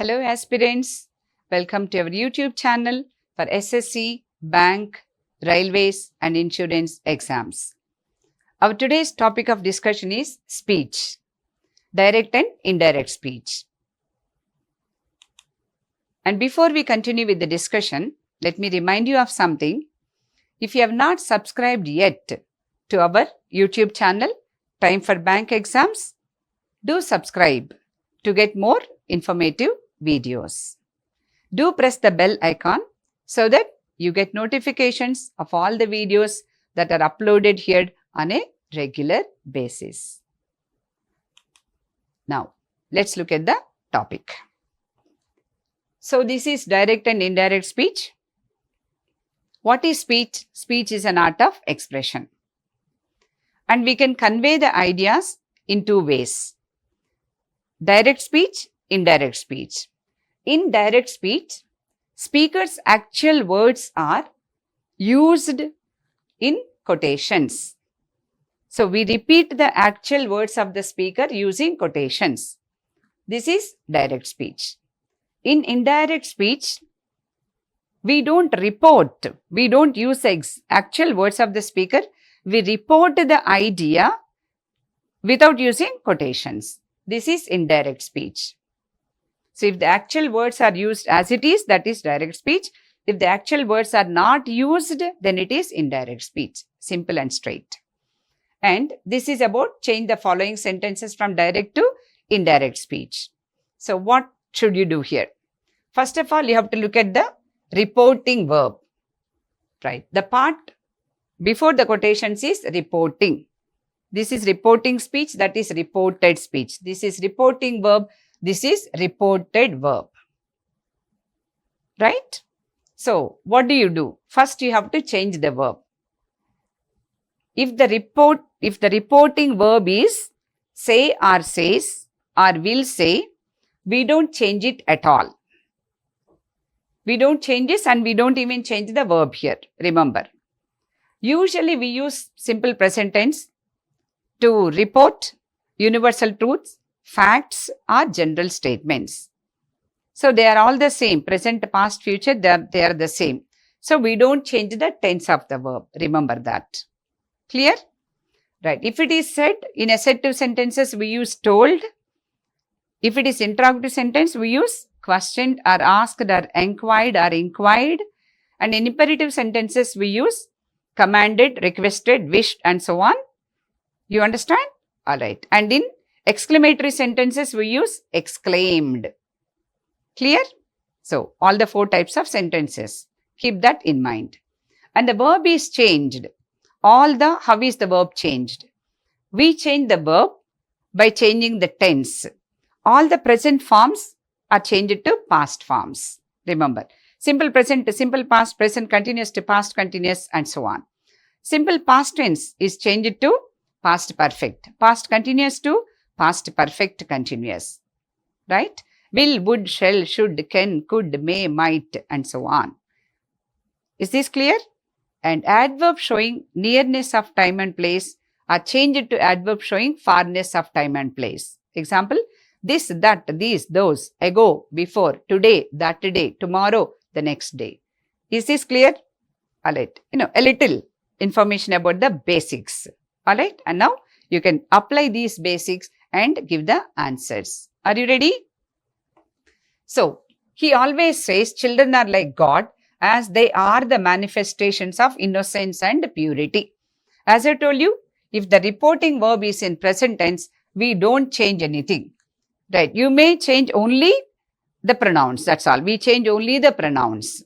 Hello aspirants, welcome to our YouTube channel for SSC, Bank, Railways and Insurance exams. Our today's topic of discussion is speech, direct and indirect speech. And before we continue with the discussion, let me remind you of something. If you have not subscribed yet to our YouTube channel, Time for Bank Exams, do subscribe to get more informative videos. Do press the bell icon so that you get notifications of all the videos that are uploaded here on a regular basis. Now, let's look at the topic. So, this is direct and indirect speech. What is speech? Speech is an art of expression. And we can convey the ideas in two ways. Direct speech, indirect speech. In direct speech, speaker's actual words are used in quotations. So, we repeat the actual words of the speaker using quotations. This is direct speech. In indirect speech, we don't report, we don't use actual words of the speaker, we report the idea without using quotations. This is indirect speech. So, if the actual words are used as it is, that is direct speech. If the actual words are not used, then it is indirect speech. Simple and straight. And this is about change the following sentences from direct to indirect speech. So, what should you do here? First of all, you have to look at the reporting verb. Right. The part before the quotations is reporting. This is reporting speech, that is reported speech. This is reporting verb. This is reported verb, right? So, what do? First, you have to change the verb. If the reporting verb is say or says or will say, we don't change it at all. We don't change this and we don't even change the verb here, remember. Usually, we use simple present tense to report universal truths, facts or general statements. So, they are all the same, present, past, future, they are the same. So, we don't change the tense of the verb, remember that. Clear? Right. If it is said, in assertive sentences, we use told. If it is interrogative sentence, we use questioned or asked or inquired. And in imperative sentences, we use commanded, requested, wished and so on. You understand? Alright. And in exclamatory sentences, we use exclaimed. Clear? So, all the four types of sentences. Keep that in mind. And the verb is changed. How is the verb changed? We change the verb by changing the tense. All the present forms are changed to past forms. Remember, simple present to simple past, present continuous to past continuous and so on. Simple past tense is changed to past perfect, past continuous to past perfect continuous, right? Will, would, shall, should, can, could, may, might and so on. Is this clear? And adverb showing nearness of time and place are changed to adverb showing farness of time and place. Example, this, that, these, those, ago, before, today, that day, tomorrow, the next day. Is this clear? Alright, a little information about the basics. Alright, and now you can apply these basics and give the answers. Are you ready? So, he always says children are like God as they are the manifestations of innocence and purity. As I told you, if the reporting verb is in present tense, we don't change anything. Right, you may change only the pronouns, that's all. We change only the pronouns.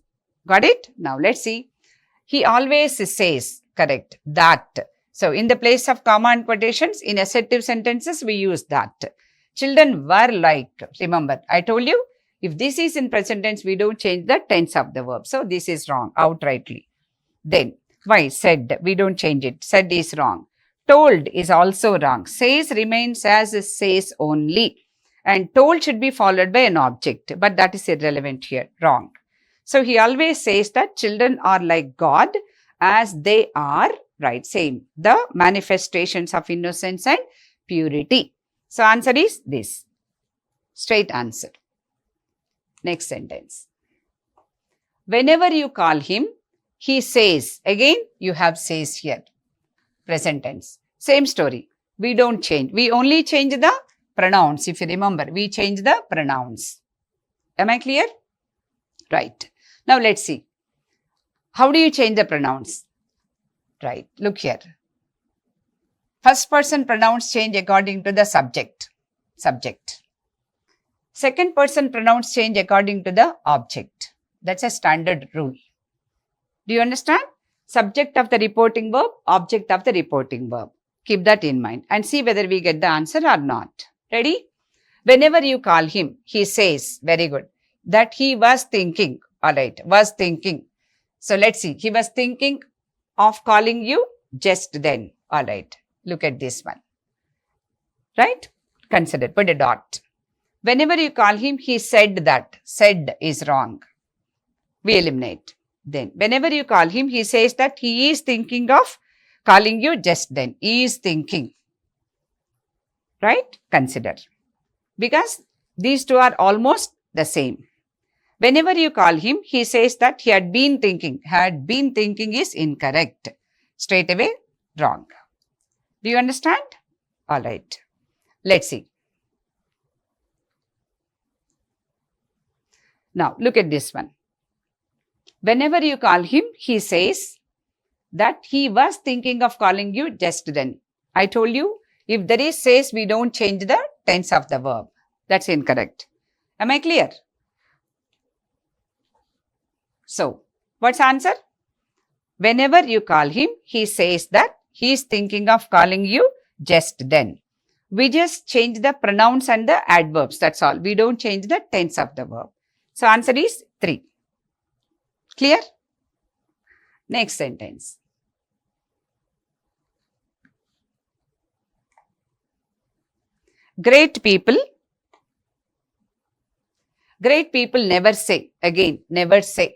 Got it? Now, let's see. He always says, correct, that. So, in the place of comma and quotations, in assertive sentences, we use that. Children were like, remember, I told you, if this is in present tense, we don't change the tense of the verb. So, this is wrong, outrightly. Then, why? Said, we don't change it. Said is wrong. Told is also wrong. Says remains as says only. And told should be followed by an object, but that is irrelevant here, wrong. So, he always says that children are like God as they are, right, same, the manifestations of innocence and purity. So, answer is this, straight answer. Next sentence. Whenever you call him, he says. Again, you have says here. Present tense. Same story. We don't change. We only change the pronouns. If you remember, we change the pronouns. Am I clear? Right. Now let's see. How do you change the pronouns? Right. Look here. First person pronouns change according to the subject. Subject. Second person pronouns change according to the object. That's a standard rule. Do you understand? Subject of the reporting verb, object of the reporting verb. Keep that in mind and see whether we get the answer or not. Ready? Whenever you call him, he says, very good, that he was thinking. All right, was thinking. So let's see. He was thinking of calling you just then. All right, look at this one. Right? Consider, put a dot. Whenever you call him, he said that. Said is wrong. We eliminate. Then, whenever you call him, he says that he is thinking of calling you just then. He is thinking. Right? Consider. Because these two are almost the same. Whenever you call him, he says that he had been thinking. Had been thinking is incorrect. Straight away, wrong. Do you understand? All right. Let's see. Now, look at this one. Whenever you call him, he says that he was thinking of calling you just then. I told you, if there is says, we don't change the tense of the verb. That's incorrect. Am I clear? So, what's the answer? Whenever you call him, he says that he is thinking of calling you just then. We just change the pronouns and the adverbs. That's all. We don't change the tense of the verb. So, answer is 3. Clear? Next sentence. Great people never say. Again, never say.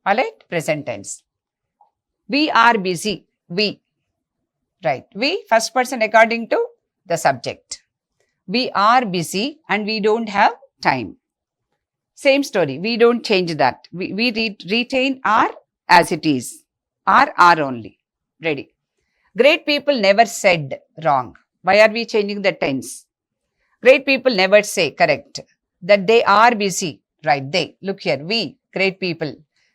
Alright, present tense. We are busy. We. Right. We, first person according to the subject. We are busy and we don't have time. Same story. We don't change that. We retain are as it is. Are only. Ready. Great people never said. Wrong. Why are we changing the tense? Great people never say. Correct. That they are busy. Right. They. Look here. We. Great people.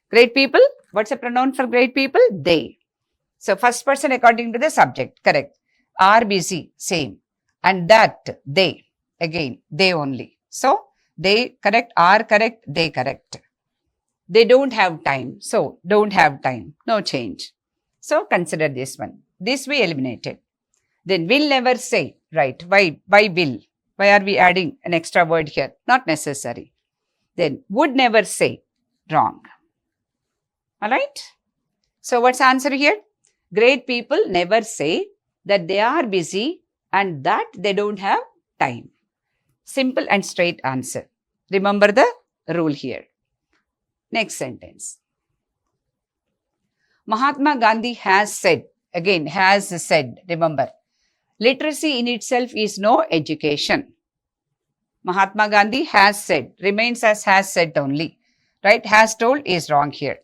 Great people. What's the pronoun for great people? They. So, first person according to the subject. Correct. Are busy. Same. And that. They. Again. They only. So, they correct, are correct, they correct. They don't have time. So, don't have time. No change. So, consider this one. This we eliminated. Then, will never say. Right. Why will? Why are we adding an extra word here? Not necessary. Then, would never say. Wrong. Alright. So, what's the answer here? Great people never say that they are busy and that they don't have time. Simple and straight answer. Remember the rule here. Next sentence. Mahatma Gandhi has said, again has said, remember, literacy in itself is no education. Mahatma Gandhi has said, remains as has said only. Right? Has told is wrong here.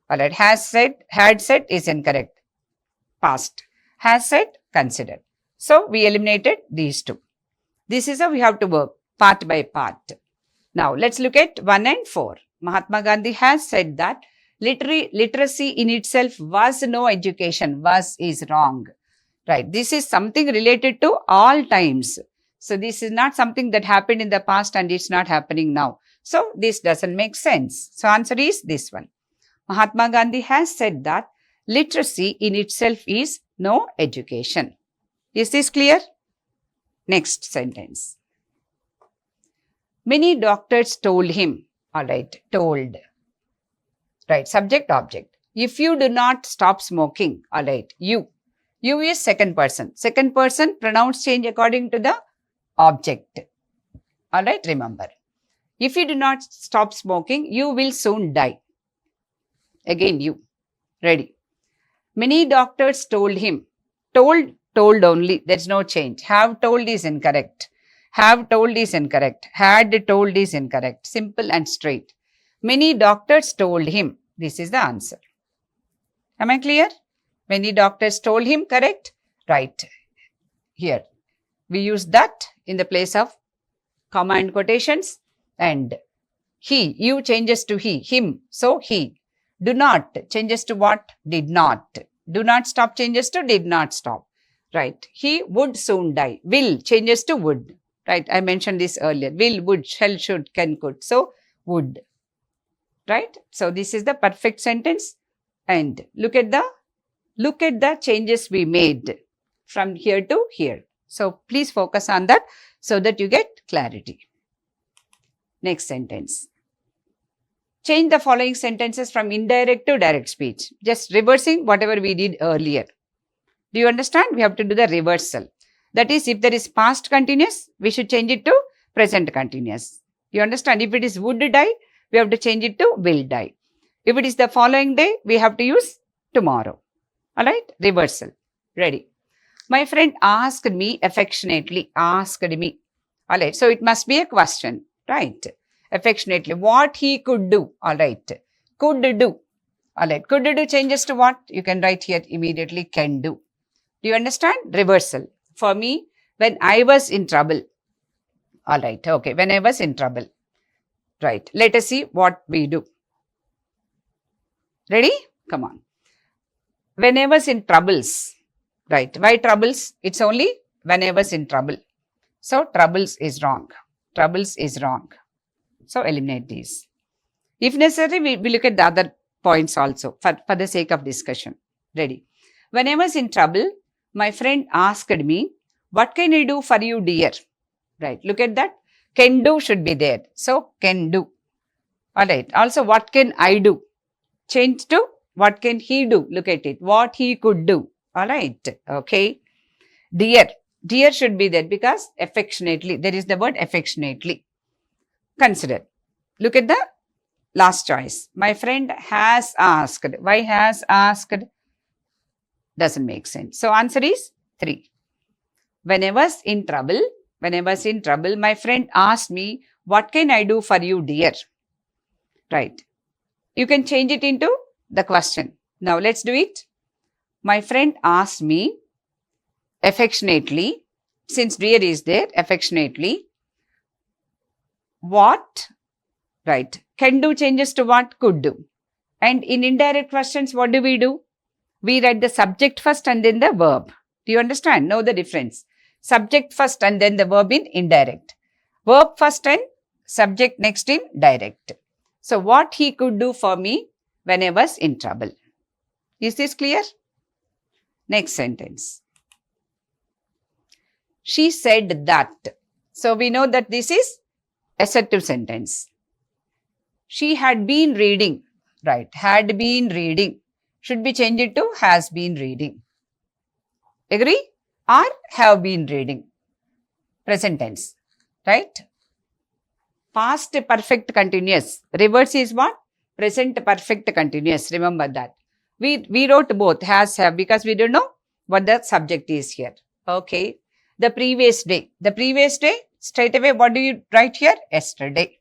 Alright, has said, had said is incorrect. Past. Has said, considered. So, we eliminated these two. This is how we have to work, part by part. Now, let's look at 1 and 4. Mahatma Gandhi has said that literacy in itself was no education. Was is wrong. Right. This is something related to all times. So, this is not something that happened in the past and it's not happening now. So, this doesn't make sense. So, answer is this one. Mahatma Gandhi has said that literacy in itself is no education. Is this clear? Next sentence. Many doctors told him. Alright, told. Right, subject, object. If you do not stop smoking, alright, you. You is second person. Second person, pronouns change according to the object. Alright, remember. If you do not stop smoking, you will soon die. Again, you. Ready. Many doctors told him. Told only. There's no change. Have told is incorrect. Have told is incorrect. Had told is incorrect. Simple and straight. Many doctors told him. This is the answer. Am I clear? Many doctors told him, correct? Right. Here. We use that in the place of comma and quotations. And he, you changes to he, him, so he. Do not changes to what? Did not. Do not stop changes to did not stop. Right. He would soon die. Will changes to would. Right. I mentioned this earlier. Will, would, shall, should, can, could. So, would. Right. So, this is the perfect sentence. And look at the changes we made from here to here. So, please focus on that so that you get clarity. Next sentence. Change the following sentences from indirect to direct speech. Just reversing whatever we did earlier. Do you understand? We have to do the reversal. That is, if there is past continuous, we should change it to present continuous. You understand? If it is would die, we have to change it to will die. If it is the following day, we have to use tomorrow. Alright? Reversal. Ready. My friend asked me affectionately. Asked me. Alright. So, it must be a question. Right. Affectionately. What he could do. Alright. Could do. Alright. Could do changes to what? You can write here immediately can do. Do you understand? Reversal. For me, when I was in trouble. Alright. Okay. When I was in trouble. Right. Let us see what we do. Ready? Come on. When I was in troubles. Right. Why troubles? It's only when I was in trouble. So, troubles is wrong. Troubles is wrong. So, eliminate these. If necessary, we look at the other points also for the sake of discussion. Ready? When I was in trouble, my friend asked me, what can I do for you, dear? Right. Look at that. Can do should be there. So, can do. Alright. Also, what can I do? Change to what can he do? Look at it. What he could do. Alright. Okay. Dear. Dear should be there because affectionately. There is the word affectionately. Consider. Look at the last choice. My friend has asked. Why has asked? Doesn't make sense. So, answer is 3. When I was in trouble, my friend asked me, what can I do for you, dear? Right. You can change it into the question. Now, let's do it. My friend asked me affectionately, since dear is there, affectionately, what? Right. Can do changes to what? Could do. And in indirect questions, what do? We write the subject first and then the verb. Do you understand? Know the difference. Subject first and then the verb in indirect. Verb first and subject next in direct. So, what he could do for me when I was in trouble. Is this clear? Next sentence. She said that. So, we know that this is assertive sentence. She had been reading. Right. Had been reading. Should be changed to has been reading. Agree? Or have been reading. Present tense. Right? Past perfect continuous. Reverse is what? Present perfect continuous. Remember that. We wrote both has, have because we don't know what the subject is here. Okay. The previous day. The previous day, straight away what do you write here? Yesterday.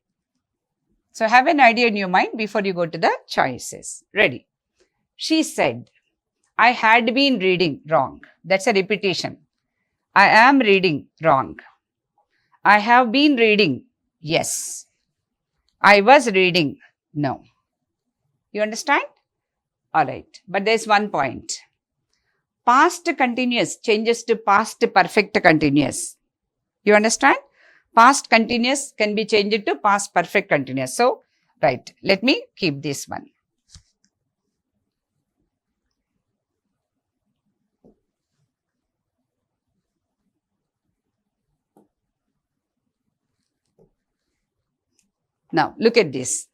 So have an idea in your mind before you go to the choices. Ready? She said, I had been reading. Wrong. That's a repetition. I am reading. Wrong. I have been reading. Yes. I was reading. No. You understand? Alright. But there's one point. Past continuous changes to past perfect continuous. You understand? Past continuous can be changed to past perfect continuous. So, right. Let me keep this one. Now, look at this.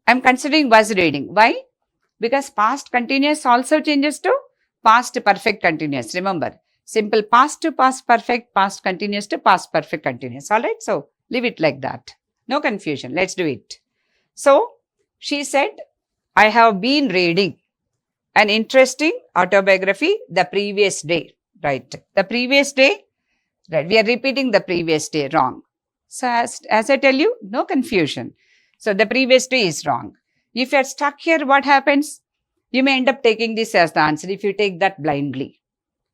I am considering was reading. Why? Because past continuous also changes to past perfect continuous. Remember, simple past to past perfect, past continuous to past perfect continuous. Alright, so leave it like that. No confusion. Let's do it. So, she said, I have been reading an interesting autobiography the previous day. Right. The previous day, Right, we are repeating the previous day, wrong. So as I tell you, no confusion. So the previous day is wrong. If you are stuck here, what happens? You may end up taking this as the answer if you take that blindly.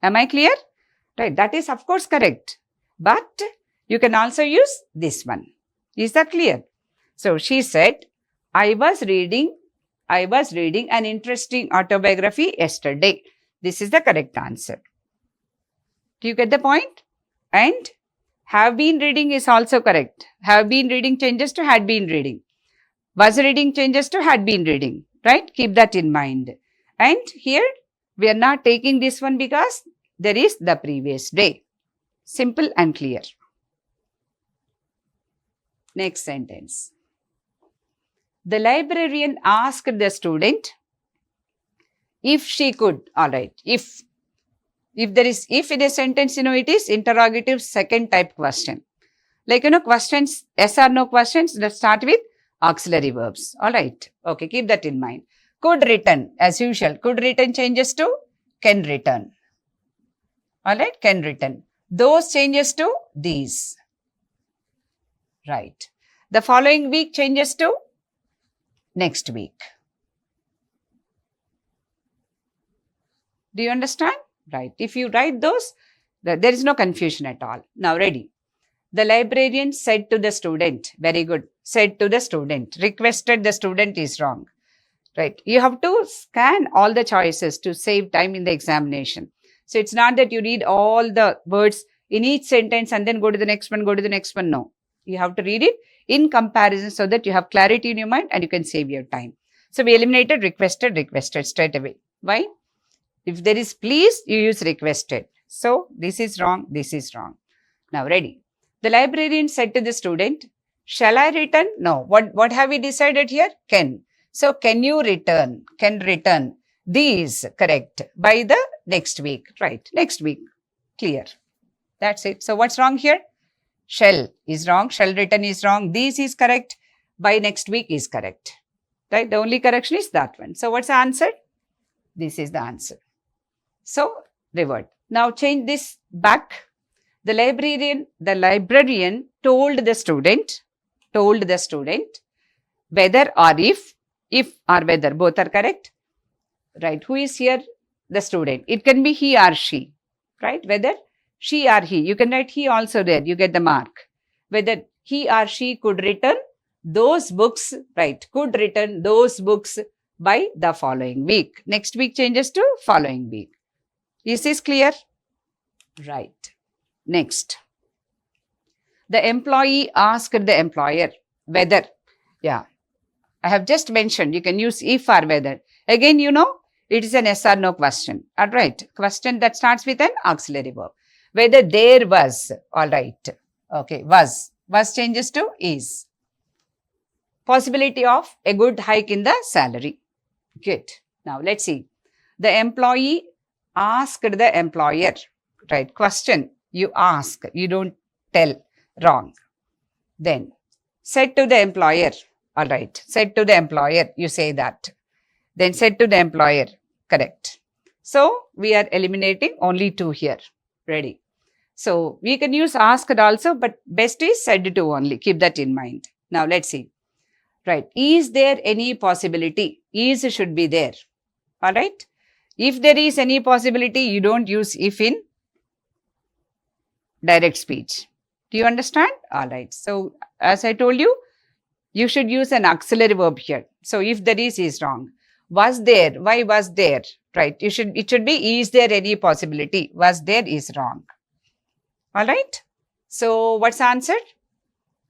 Am I clear? Right, that is of course correct. But you can also use this one. Is that clear? So she said, I was reading an interesting autobiography yesterday. This is the correct answer. Do you get the point? And have been reading is also correct. Have been reading changes to had been reading. Was reading changes to had been reading. Right? Keep that in mind. And here we are not taking this one because there is the previous day. Simple and clear. Next sentence. The librarian asked the student if she could. All right. If in a sentence, it is interrogative second type question. Like, questions, yes or no questions that start with auxiliary verbs. All right. Okay. Keep that in mind. Could return as usual. Could return changes to can return. All right. Can return. Those changes to these. Right. The following week changes to next week. Do you understand? Right. If you write those, there is no confusion at all. Now ready. The librarian said to the student, very good, said to the student, requested the student is wrong. Right. You have to scan all the choices to save time in the examination. So it's not that you read all the words in each sentence and then go to the next one, No. You have to read it in comparison so that you have clarity in your mind and you can save your time. So we eliminated requested straight away. Why? If there is please, you use requested. So this is wrong, this is wrong. Now ready. The librarian said to the student, shall I return? No. What have we decided here? Can. So can you return? Can return. These, correct, by the next week. Right. Next week. Clear. That's it. So what's wrong here? Shall is wrong. Shall return is wrong. These is correct. By next week is correct. Right. The only correction is that one. So what's the answer? This is the answer. So revert. Now change this back. The librarian told the student whether or if or whether, both are correct. Right. Who is here? The student. It can be he or she. Right. Whether she or he. You can write he also there. You get the mark. Whether he or she could return those books. Right. Could return those books by the following week. Next week changes to following week. Is this clear? Right. Next. The employee asked the employer whether. Yeah. I have just mentioned you can use if or whether. Again, it is an yes or no question. All right. Question that starts with an auxiliary verb. Whether there was. All right. Okay. Was. Was changes to is. Possibility of a good hike in the salary. Good. Now let's see. The employee asked the employer. Right. Question. You ask. You don't tell. Wrong. Then said to the employer. All right. Said to the employer. You say that. Then said to the employer. Correct. So we are eliminating only two here. Ready. So we can use asked also, but best is said to only. Keep that in mind. Now let's see. Right. Is there any possibility? Is should be there. All right. If there is any possibility, you don't use if in direct speech. Do you understand? All right. So as I told you, you should use an auxiliary verb here. So if there is wrong. Was there? Why was there? Right. It should be is there any possibility? Was there is wrong. All right. So what's the answer?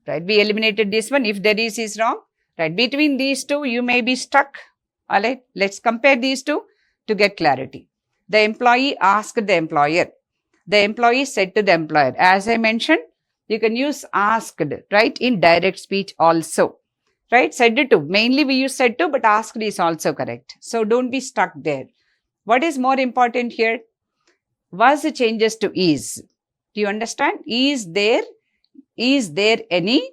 Right. We eliminated this one. If there is wrong. Right. Between these two, you may be stuck. All right. Let's compare these two to get clarity. The employee asked the employer. The employee said to the employer. As I mentioned, you can use asked, right, in direct speech also. Right, said to. Mainly we use said to, but asked is also correct. So don't be stuck there. What is more important here? Was changes to is. Do you understand? Is there any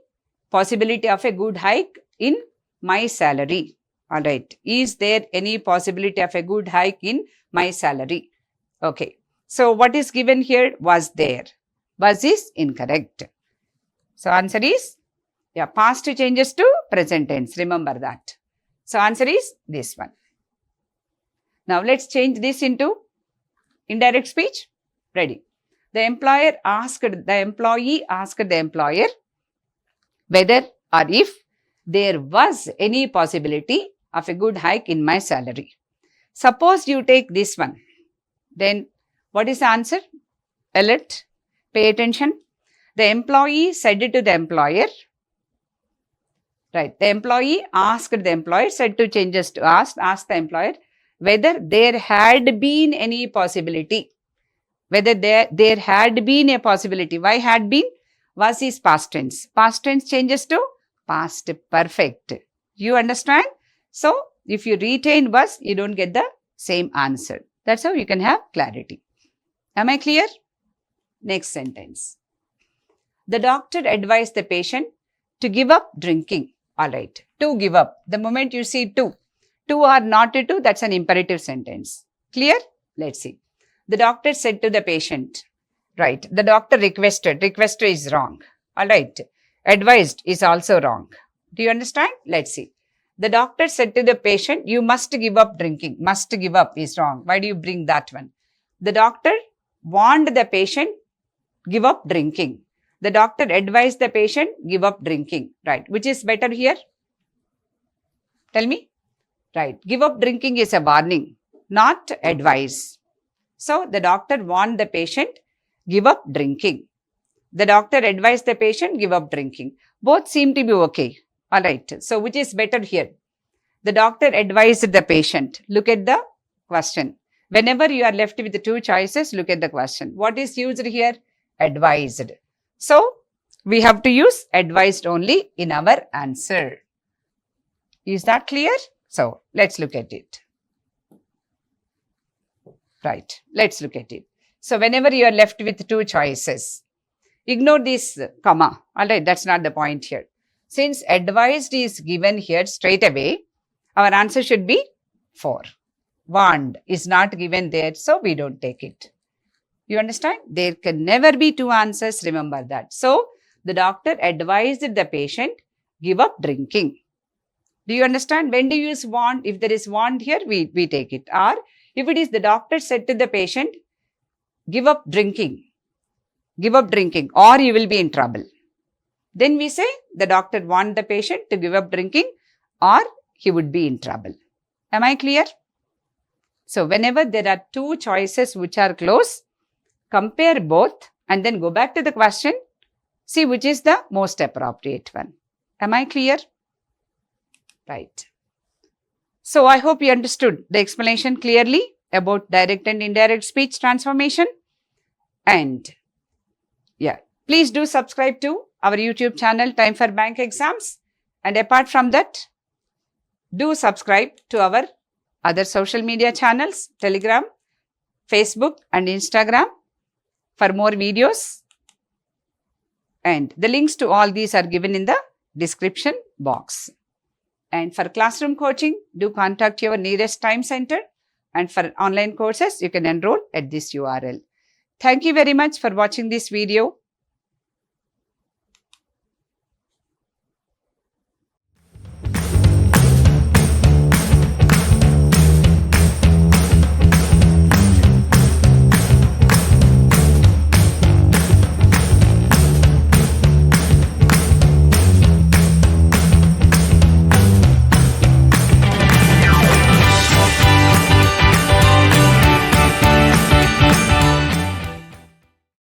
possibility of a good hike in my salary? All right. Is there any possibility of a good hike in my salary? Okay. So what is given here? Was there. Was is incorrect. So answer is, yeah, past changes to present tense. Remember that. So answer is this one. Now let's change this into indirect speech. Ready. The employee asked the employer whether or if there was any possibility of a good hike in my salary. Suppose you take this one. Then what is the answer? Alert. Pay attention. The employee said to the employer, right, the employee asked the employer, said to changes to asked the employer whether there had been any possibility. Whether there had been a possibility. Why had been? Was is past tense. Past tense changes to past perfect. You understand? So, if you retain was, you don't get the same answer. That's how you can have clarity. Am I clear? Next sentence. The doctor advised the patient to give up drinking. Alright, to give up. The moment you see to or not to, that's an imperative sentence. Clear? Let's see. The doctor said to the patient, right, the doctor requested is wrong. Alright, advised is also wrong. Do you understand? Let's see. The doctor said to the patient, you must give up drinking. Must give up is wrong. Why do you bring that one? The doctor warned the patient, give up drinking. The doctor advised the patient, give up drinking. Right. Which is better here? Tell me. Right. Give up drinking is a warning, not advice. So, the doctor warned the patient, give up drinking. The doctor advised the patient, give up drinking. Both seem to be okay. Alright. So, which is better here? The doctor advised the patient. Look at the question. Whenever you are left with the two choices, look at the question. What is used here? Advised. So, we have to use advised only in our answer. Is that clear? So, let's look at it. Right. Let's look at it. So, whenever you are left with two choices, ignore this comma. Alright, that's not the point here. Since advised is given here straight away, our answer should be 4. Warned is not given there, so we don't take it. You understand? There can never be two answers, remember that. So, the doctor advised the patient, give up drinking. Do you understand? When do you use warned? If there is warned here, we take it. Or, if it is the doctor said to the patient, give up drinking, or you will be in trouble. Then we say, the doctor warned the patient to give up drinking, or he would be in trouble. Am I clear? So, whenever there are two choices which are close, compare both and then go back to the question, see which is the most appropriate one. Am I clear? Right. So, I hope you understood the explanation clearly about direct and indirect speech transformation. And yeah, please do subscribe to our YouTube channel, Time for Bank Exams. And apart from that, do subscribe to our other social media channels, Telegram, Facebook and Instagram for more videos. And the links to all these are given in the description box. And for classroom coaching, do contact your nearest time center. And for online courses, you can enroll at this URL. Thank you very much for watching this video.